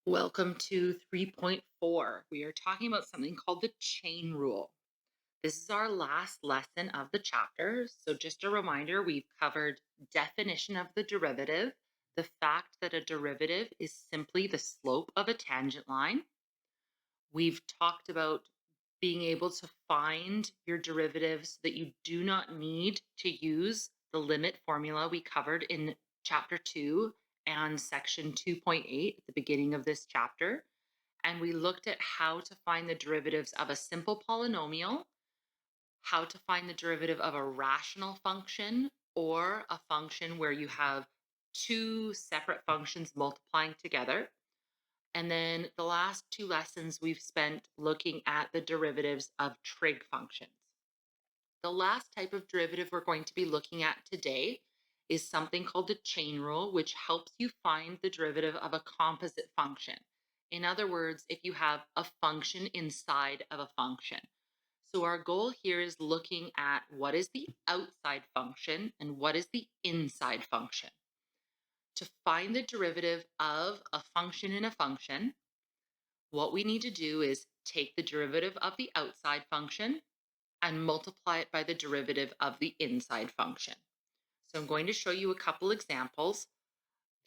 Welcome to 3.4. We are talking about something called the chain rule. This is our last lesson of the chapter. So, just a reminder, we've covered definition of the derivative, the fact that a derivative is simply the slope of a tangent line. We've talked about being able to find your derivatives so that you do not need to use the limit formula we covered in chapter 2 and section 2.8 at the beginning of this chapter. And we looked at how to find the derivatives of a simple polynomial, how to find the derivative of a rational function or a function where you have two separate functions multiplying together. And then the last two lessons we've spent looking at the derivatives of trig functions. The last type of derivative we're going to be looking at today is something called the chain rule, which helps you find the derivative of a composite function. In other words, if you have a function inside of a function. So our goal here is looking at what is the outside function and what is the inside function. To find the derivative of a function in a function, what we need to do is take the derivative of the outside function and multiply it by the derivative of the inside function. So I'm going to show you a couple examples.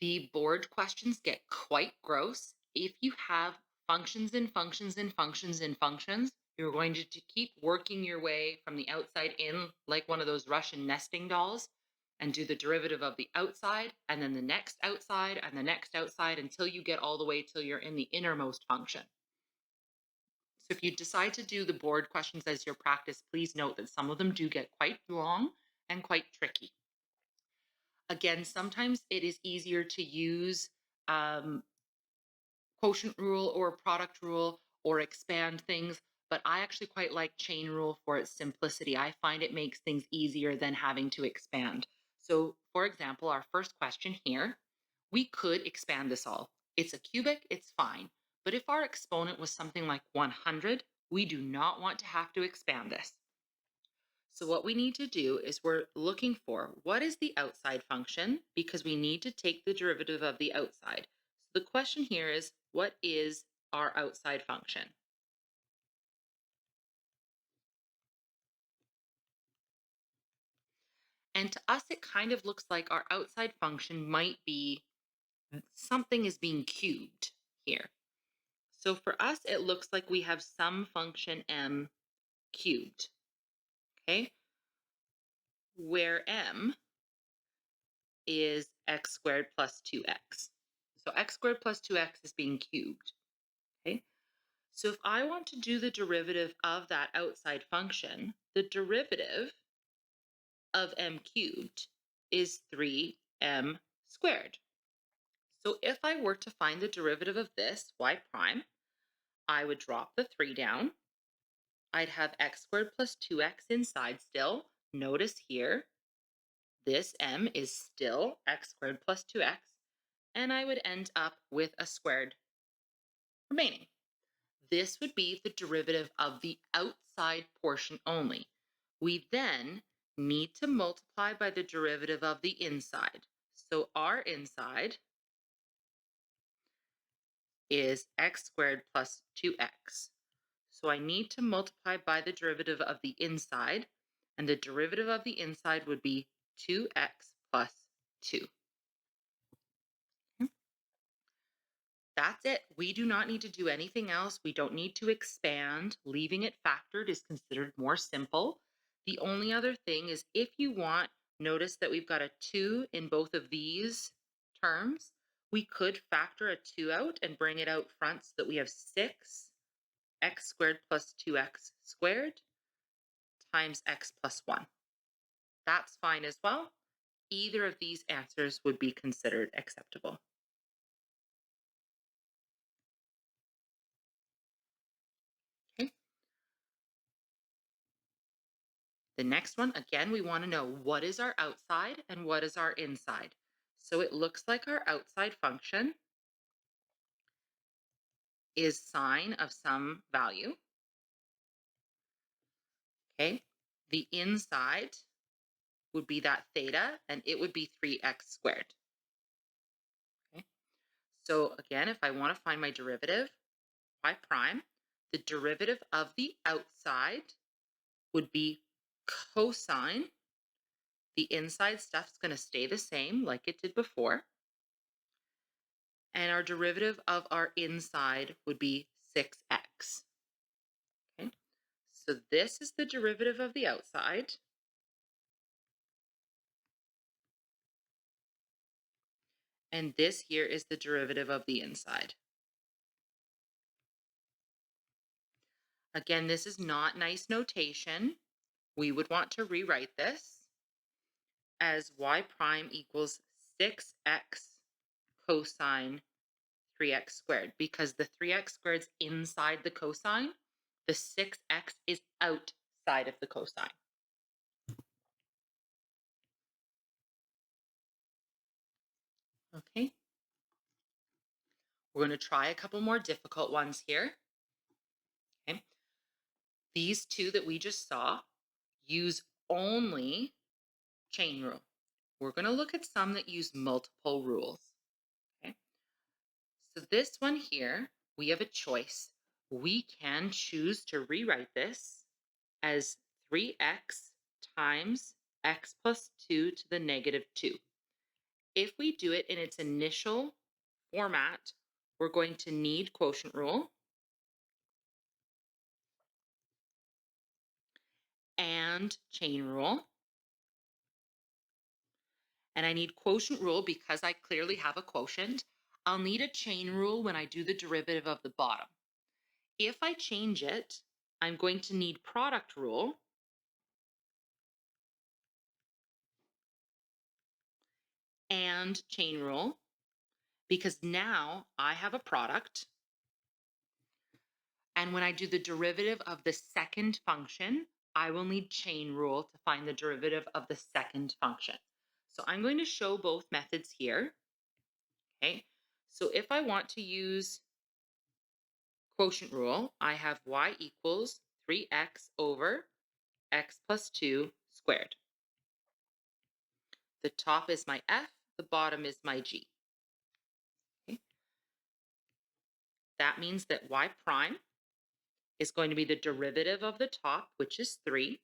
The board questions get quite gross. If you have functions and functions and functions and functions, you're going to keep working your way from the outside in like one of those Russian nesting dolls and do the derivative of the outside and then the next outside and the next outside until you get all the way till you're in the innermost function. So if you decide to do the board questions as your practice, please note that some of them do get quite long and quite tricky. Again, sometimes it is easier to use quotient rule or product rule or expand things, but I actually quite like chain rule for its simplicity. I find it makes things easier than having to expand. So, for example, our first question here, we could expand this all. It's a cubic, it's fine. But if our exponent was something like 100, we do not want to have to expand this. So what we need to do is we're looking for what is the outside function because we need to take the derivative of the outside. So the question here is, what is our outside function? And to us, it kind of looks like our outside function might be something is being cubed here. So for us, it looks like we have some function m cubed, okay? Where m is x squared plus 2x. So x squared plus 2x is being cubed, okay? So if I want to do the derivative of that outside function, the derivative of m cubed is 3m squared. So if I were to find the derivative of this, y prime, I would drop the 3 down. I'd have x squared plus 2x inside still. Notice here, this m is still x squared plus 2x, and I would end up with a squared remaining. This would be the derivative of the outside portion only. We then need to multiply by the derivative of the inside. So our inside is x squared plus 2x. So I need to multiply by the derivative of the inside, and the derivative of the inside would be 2x plus 2. That's it. We do not need to do anything else. We don't need to expand. Leaving it factored is considered more simple. The only other thing is if you want, notice that we've got a 2 in both of these terms. We could factor a 2 out and bring it out front so that we have 6x squared plus 2x squared times x plus 1. That's fine as well. Either of these answers would be considered acceptable. Okay. The next one, again, we want to know what is our outside and what is our inside. So it looks like our outside function is sine of some value. Okay. The inside would be that theta, and it would be 3x squared. Okay. So again, if I want to find my derivative, y prime, the derivative of the outside would be cosine. The inside stuff's going to stay the same like it did before. And our derivative of our inside would be 6x. Okay, so this is the derivative of the outside. And this here is the derivative of the inside. Again, this is not nice notation. We would want to rewrite this as y prime equals 6x cosine 3x squared, because the 3x squared is inside the cosine. The 6x is outside of the cosine. Okay. We're going to try a couple more difficult ones here. Okay. These two that we just saw use only chain rule. We're going to look at some that use multiple rules. Okay. So this one here, we have a choice. We can choose to rewrite this as 3x times x plus 2 to the negative 2. If we do it in its initial format, we're going to need quotient rule and chain rule. And I need quotient rule because I clearly have a quotient. I'll need a chain rule when I do the derivative of the bottom. If I change it, I'm going to need product rule and chain rule, because now I have a product. And when I do the derivative of the second function, I will need chain rule to find the derivative of the second function. So I'm going to show both methods here. Okay. So if I want to use quotient rule, I have y equals 3x over x plus 2 squared. The top is my f, the bottom is my g. Okay. That means that y prime is going to be the derivative of the top, which is 3,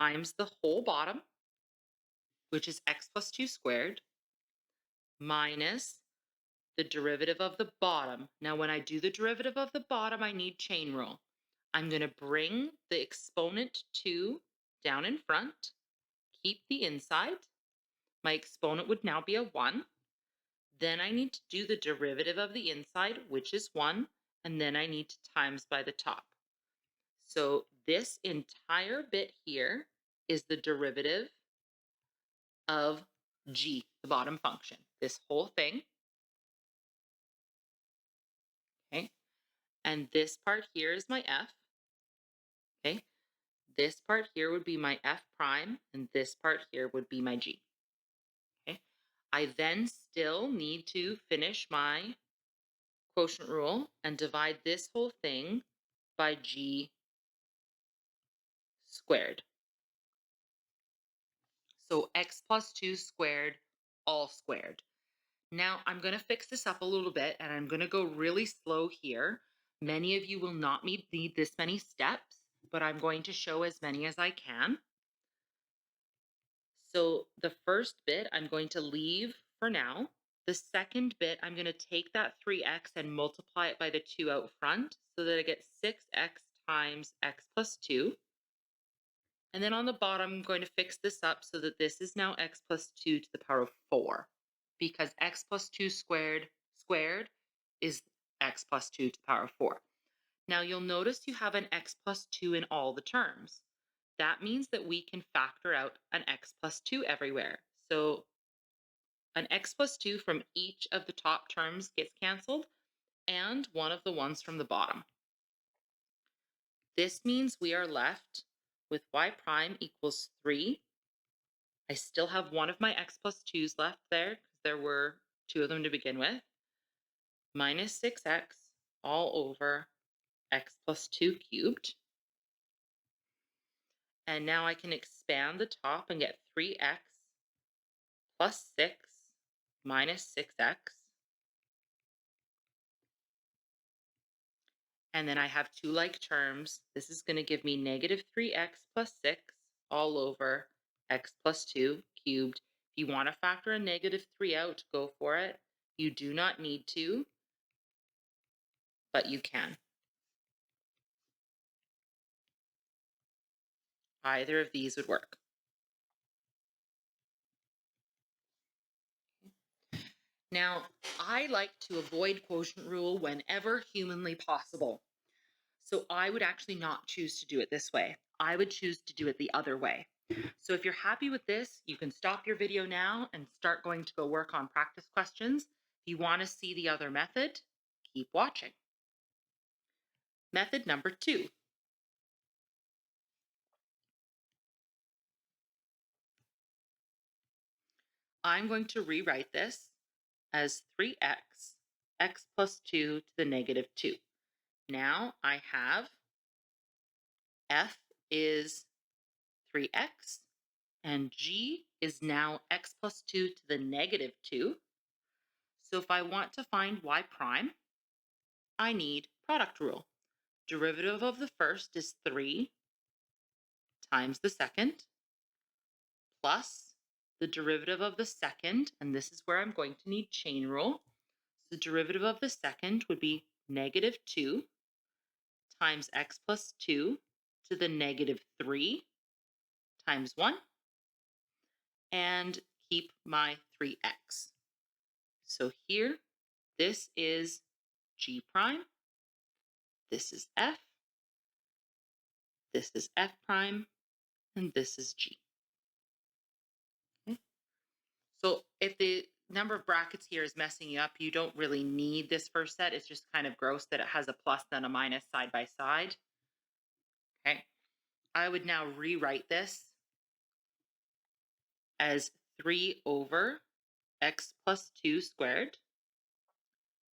times the whole bottom, which is x plus 2 squared, minus the derivative of the bottom. Now, when I do the derivative of the bottom, I need chain rule. I'm going to bring the exponent 2 down in front, keep the inside. My exponent would now be a 1. Then I need to do the derivative of the inside, which is 1, and then I need to times by the top. So this entire bit here is the derivative of g, the bottom function, this whole thing. Okay. And this part here is my f. Okay. This part here would be my f prime, and this part here would be my g. Okay. I then still need to finish my quotient rule and divide this whole thing by g squared. So x plus 2 squared, all squared. Now I'm going to fix this up a little bit, and I'm going to go really slow here. Many of you will not need this many steps, but I'm going to show as many as I can. So the first bit I'm going to leave for now. The second bit, I'm going to take that 3x and multiply it by the 2 out front so that I get 6x times x plus 2. And then on the bottom, I'm going to fix this up so that this is now x plus 2 to the power of 4, because x plus 2 squared is x plus 2 to the power of 4. Now you'll notice you have an x plus 2 in all the terms. That means that we can factor out an x plus 2 everywhere. So an x plus 2 from each of the top terms gets canceled, and one of the ones from the bottom. This means we are left with y prime equals 3. I still have one of my x plus 2's left there because there were 2 of them to begin with, minus 6x all over x plus 2 cubed. And now I can expand the top and get 3x plus 6 minus 6x. And then I have two like terms. This is going to give me negative 3x plus 6 all over x plus 2 cubed. If you want to factor a negative 3 out, go for it. You do not need to, but you can. Either of these would work. Now, I like to avoid quotient rule whenever humanly possible. So I would actually not choose to do it this way. I would choose to do it the other way. So if you're happy with this, you can stop your video now and start going to go work on practice questions. If you want to see the other method, keep watching. Method number 2. I'm going to rewrite this as 3x, x plus 2 to the negative 2. Now I have f is 3x, and g is now x plus 2 to the negative 2. So if I want to find y prime, I need product rule. Derivative of the first is 3 times the second, plus the derivative of the second, and this is where I'm going to need chain rule. So the derivative of the second would be negative 2 times x plus 2 to the negative 3 times 1, and keep my 3x. So here, this is g prime, this is f, this is f prime, and this is g. Okay. So if the number of brackets here is messing you up, you don't really need this first set. It's just kind of gross that it has a plus and a minus side by side. Okay. I would now rewrite this as 3 over x plus 2 squared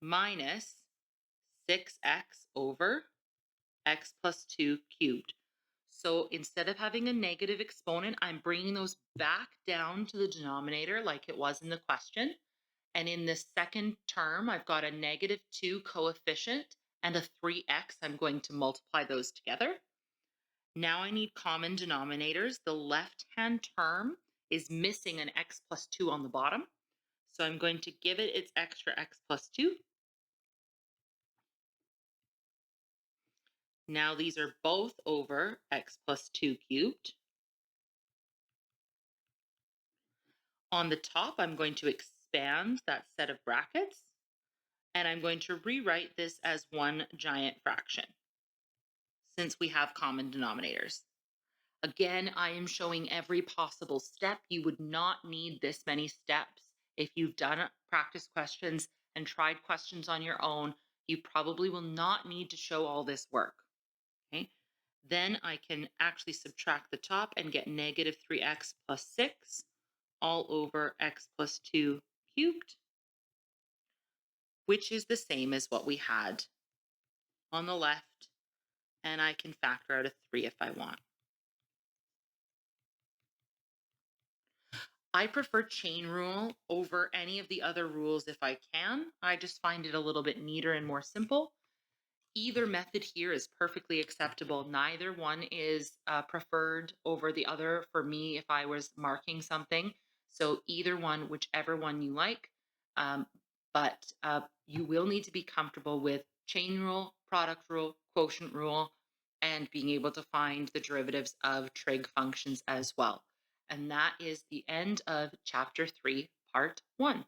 minus 6x over x plus 2 cubed. So instead of having a negative exponent, I'm bringing those back down to the denominator like it was in the question. And in the second term, I've got a negative 2 coefficient and a 3x. I'm going to multiply those together. Now I need common denominators. The left-hand term is missing an x plus 2 on the bottom. So I'm going to give it its extra x plus 2. Now these are both over x plus 2 cubed. On the top, I'm going to expand that set of brackets, and I'm going to rewrite this as one giant fraction since we have common denominators. Again, I am showing every possible step. You would not need this many steps. If you've done practice questions and tried questions on your own, you probably will not need to show all this work. Okay. Then I can actually subtract the top and get negative 3x plus 6 all over x plus 2 cubed, which is the same as what we had on the left. And I can factor out a 3 if I want. I prefer chain rule over any of the other rules if I can. I just find it a little bit neater and more simple. Either method here is perfectly acceptable. Neither one is preferred over the other for me if I was marking something. So either one, whichever one you like. But you will need to be comfortable with chain rule, product rule, quotient rule, and being able to find the derivatives of trig functions as well. And that is the end of chapter 3, part 1.